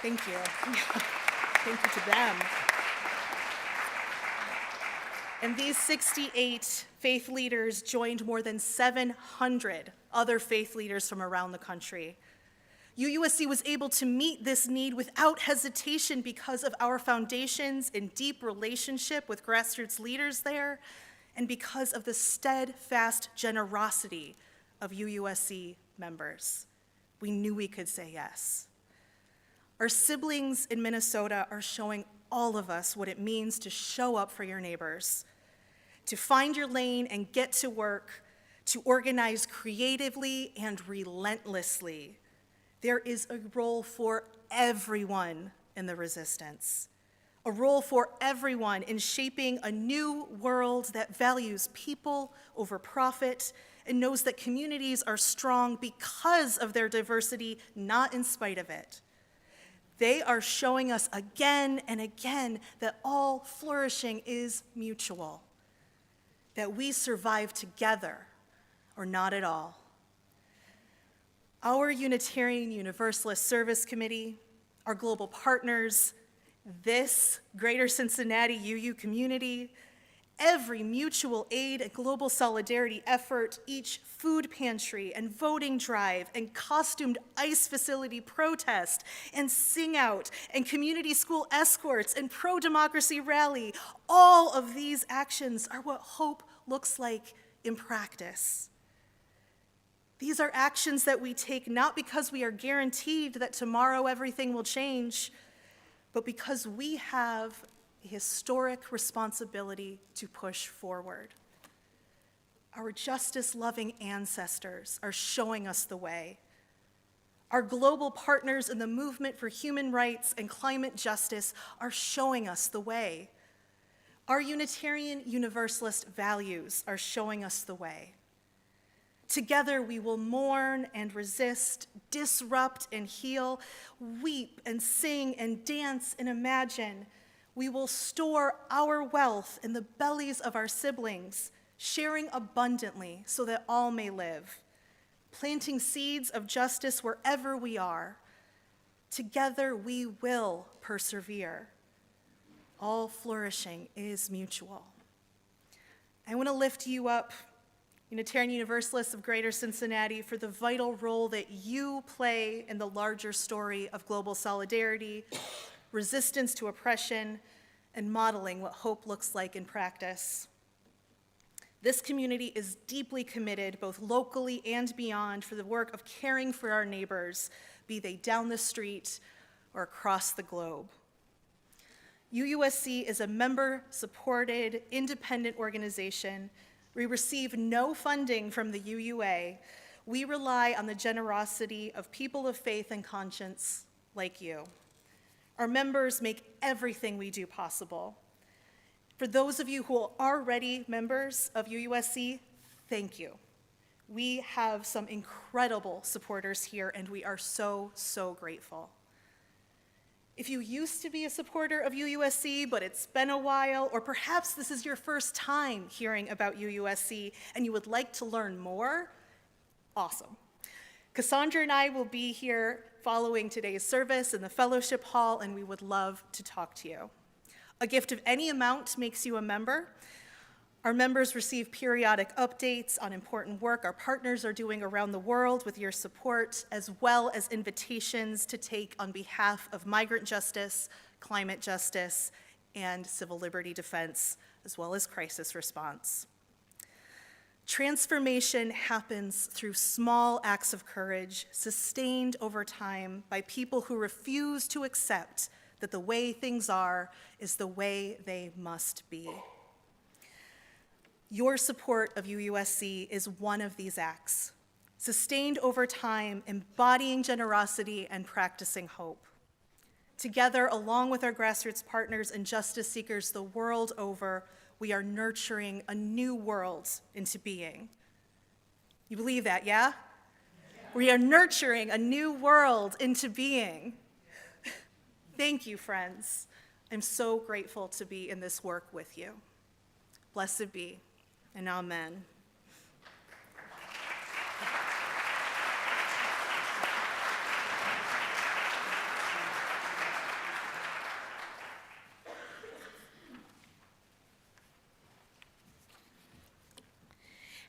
Thank you. Thank you to them. And these 68 faith leaders joined more than 700 other faith leaders from around the country. UUSC was able to meet this need without hesitation because of our foundations and deep relationship with grassroots leaders there, and because of the steadfast generosity of UUSC members. We knew we could say yes. Our siblings in Minnesota are showing all of us what it means to show up for your neighbors, to find your lane and get to work, to organize creatively and relentlessly. There is a role for everyone in the resistance, a role for everyone in shaping a new world that values people over profit and knows that communities are strong because of their diversity, not in spite of it. They are showing us again and again that all flourishing is mutual, that we survive together or not at all. Our Unitarian Universalist Service Committee, our global partners, this Greater Cincinnati UU community, every mutual aid and global solidarity effort, each food pantry and voting drive and costumed ice facility protest and sing out and community school escorts and pro-democracy rally, all of these actions are what hope looks like in practice. These are actions that we take not because we are guaranteed that tomorrow everything will change, but because we have a historic responsibility to push forward. Our justice-loving ancestors are showing us the way. Our global partners in the movement for human rights and climate justice are showing us the way. Our Unitarian Universalist values are showing us the way. Together we will mourn and resist, disrupt and heal, weep and sing and dance and imagine. We will store our wealth in the bellies of our siblings, sharing abundantly so that all may live, planting seeds of justice wherever we are. Together we will persevere. All flourishing is mutual. I want to lift you up, Unitarian Universalists of Greater Cincinnati, for the vital role that you play in the larger story of global solidarity, resistance to oppression, and modeling what hope looks like in practice. This community is deeply committed, both locally and beyond, for the work of caring for our neighbors, be they down the street or across the globe. UUSC is a member-supported, independent organization. We receive no funding from the UUA. We rely on the generosity of people of faith and conscience like you. Our members make everything we do possible. For those of you who are already members of UUSC, thank you. We have some incredible supporters here, and we are so, so grateful. If you used to be a supporter of UUSC, but it's been a while, or perhaps this is your first time hearing about UUSC and you would like to learn more, awesome. Cassandra and I will be here following today's service in the fellowship hall, and we would love to talk to you. A gift of any amount makes you a member. Our members receive periodic updates on important work our partners are doing around the world with your support, as well as invitations to take on behalf of migrant justice, climate justice, and civil liberty defense, as well as crisis response. Transformation happens through small acts of courage, sustained over time by people who refuse to accept that the way things are is the way they must be. Your support of UUSC is one of these acts, sustained over time, embodying generosity and practicing hope. Together, along with our grassroots partners and justice seekers the world over, we are nurturing a new world into being. You believe that, yeah? We are nurturing a new world into being. Thank you, friends. I'm so grateful to be in this work with you. Blessed be, and amen.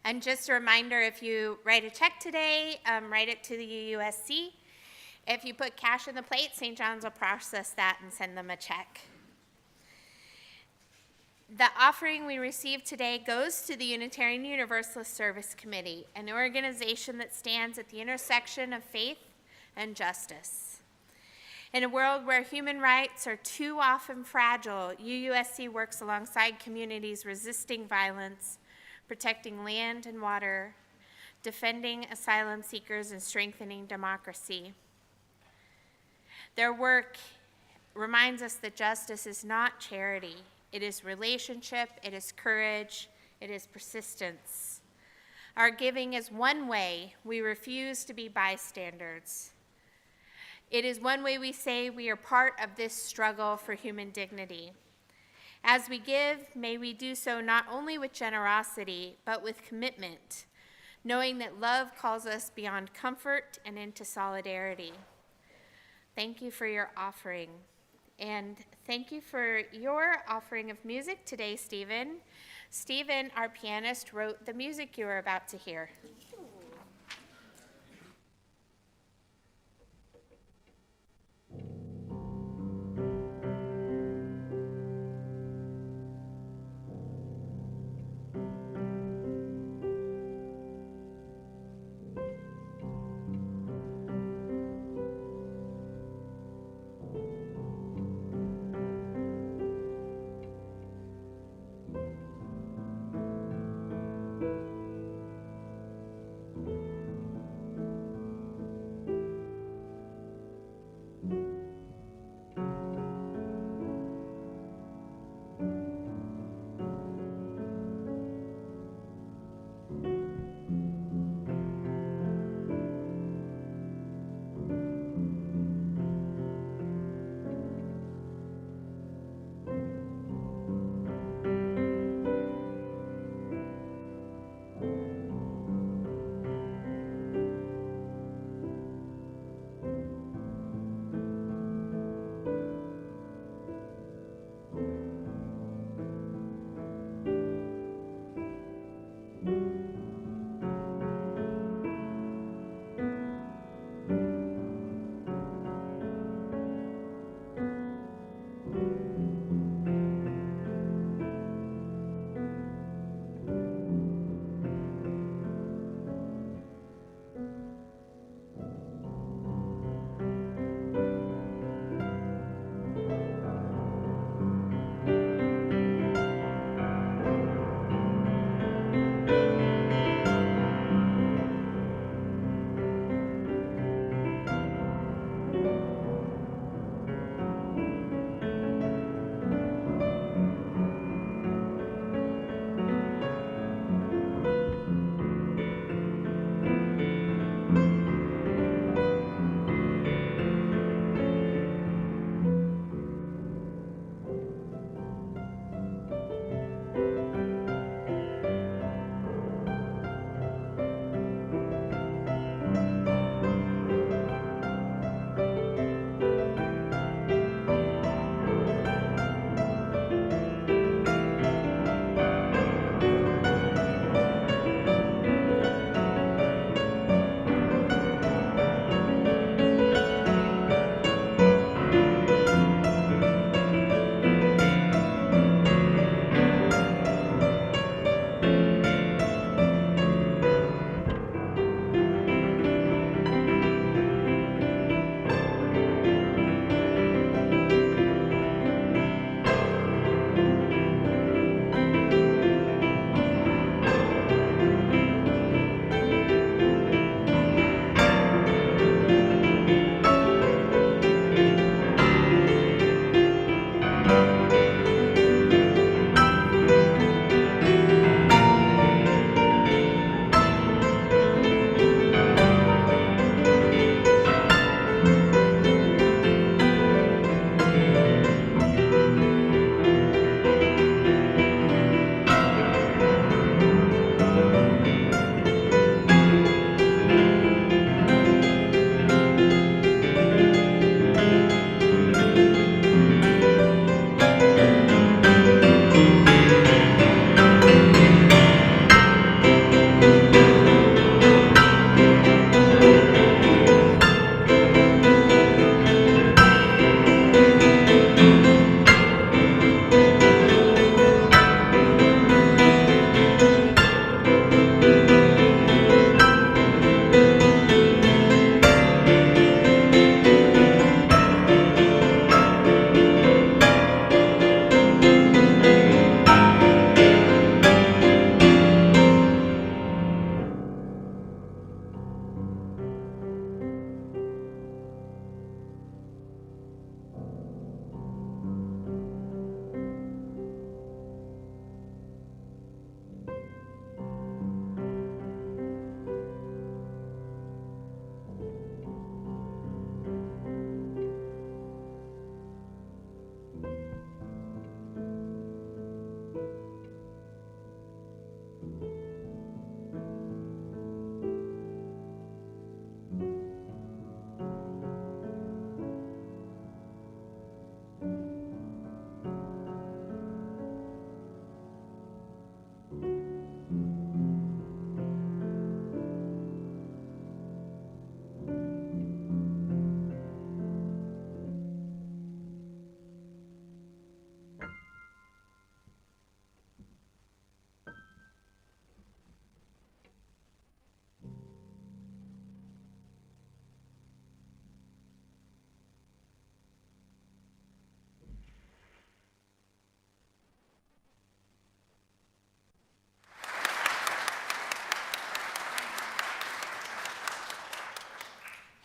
And just a reminder, if you write a check today, write it to the UUSC. If you put cash in the plate, St. John's will process that and send them a check. The offering we received today goes to the Unitarian Universalist Service Committee, an organization that stands at the intersection of faith and justice. In a world where human rights are too often fragile, UUSC works alongside communities resisting violence, protecting land and water, defending asylum seekers, and strengthening democracy. Their work reminds us that justice is not charity. It is relationship, it is courage, it is persistence. Our giving is one way we refuse to be bystanders. It is one way we say we are part of this struggle for human dignity. As we give, may we do so not only with generosity, but with commitment, knowing that love calls us beyond comfort and into solidarity. Thank you for your offering. And thank you for your offering of music today, Stephen. Stephen, our pianist, wrote the music you are about to hear.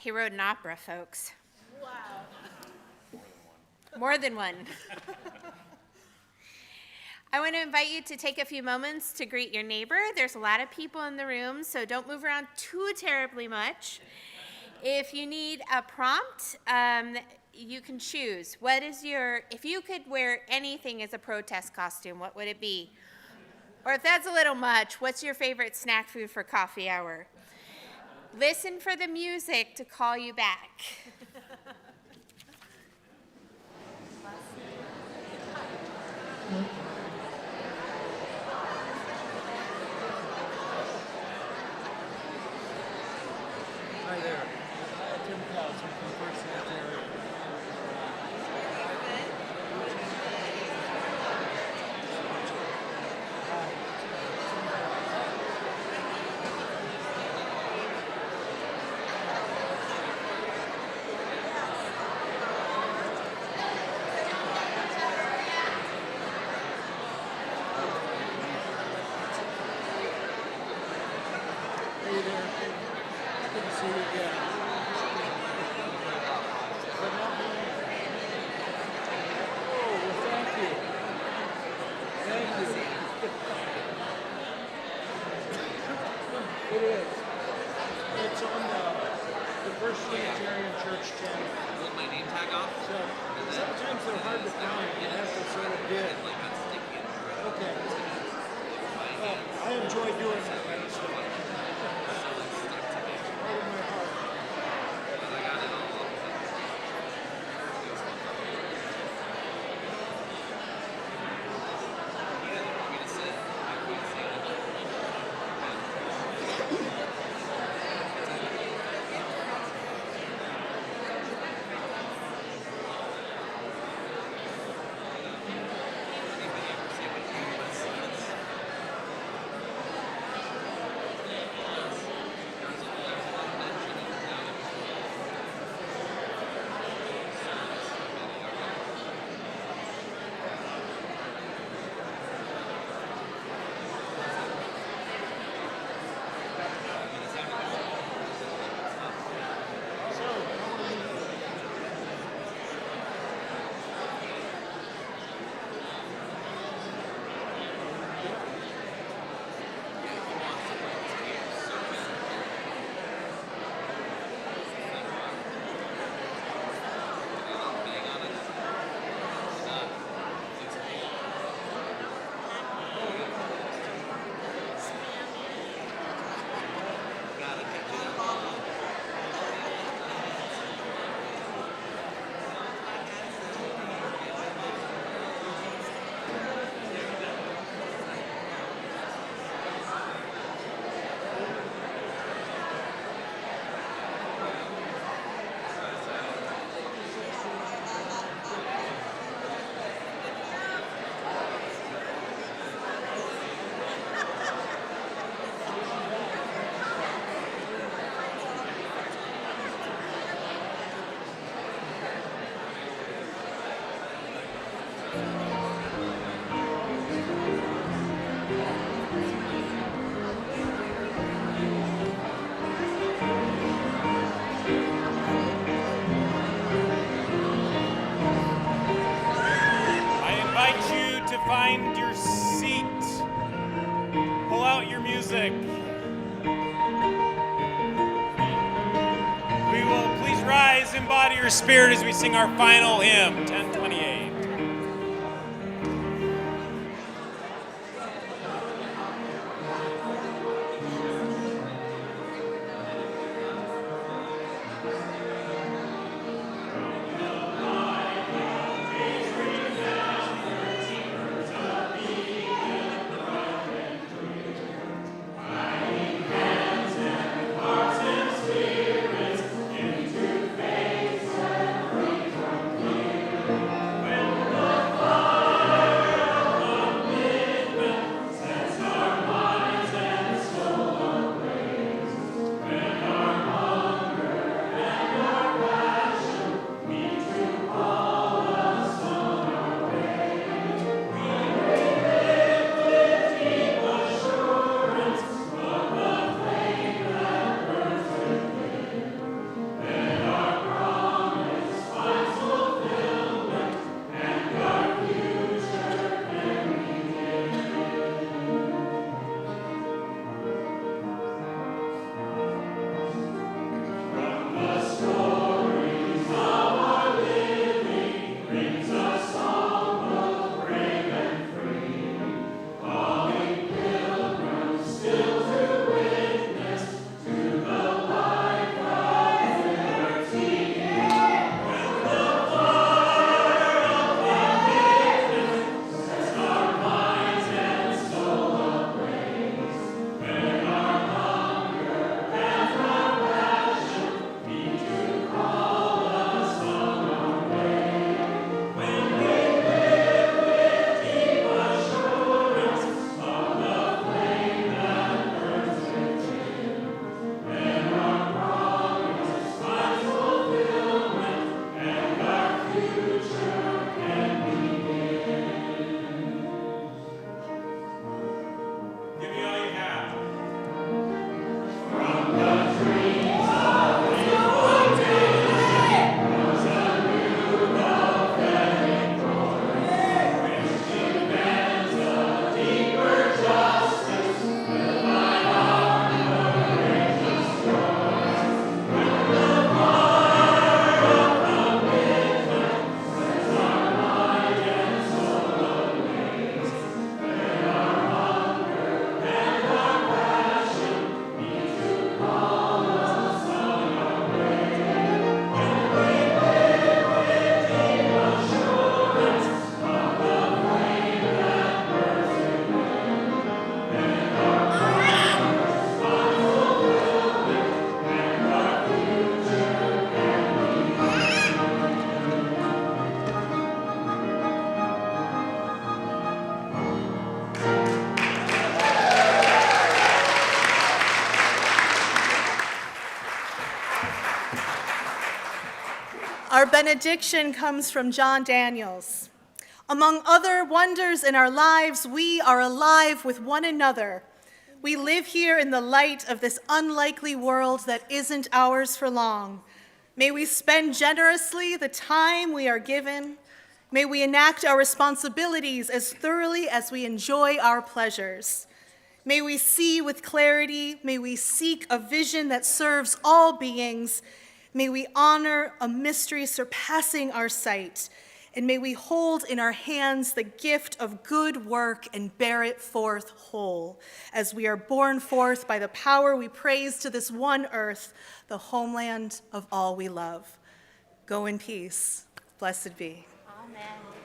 He wrote an opera, folks. Wow. More than one. I want to invite you to take a few moments to greet your neighbor. There's a lot of people in the room, so don't move around too terribly much. If you need a prompt, you can choose. If you could wear anything as a protest costume, what would it be? Or if that's a little much, what's your favorite snack food for coffee hour? Listen for the music to call you back. Hi there. Tim Klaus from First Sanitary. Hey there. Good to see you again. Oh, well, thank you. Thank you. It is. It's on the First Unitarian Church channel. Pulled my name tag off. So sometimes they're hard to find. You have to sort of bid. Okay. Well, I enjoy doing that kind of stuff. Part of my heart. Find your seat. Pull out your music. We will please rise, embody your spirit as we sing our final hymn, 1028. Into faith and free from fear. Our benediction comes from John Daniels. Among other wonders in our lives, we are alive with one another. We live here in the light of this unlikely world that isn't ours for long. May we spend generously the time we are given. May we enact our responsibilities as thoroughly as we enjoy our pleasures. May we see with clarity. May we seek a vision that serves all beings. May we honor a mystery surpassing our sight. And may we hold in our hands the gift of good work and bear it forth whole, as we are borne forth by the power we praise to this one earth, the homeland of all we love. Go in peace. Blessed be. Amen.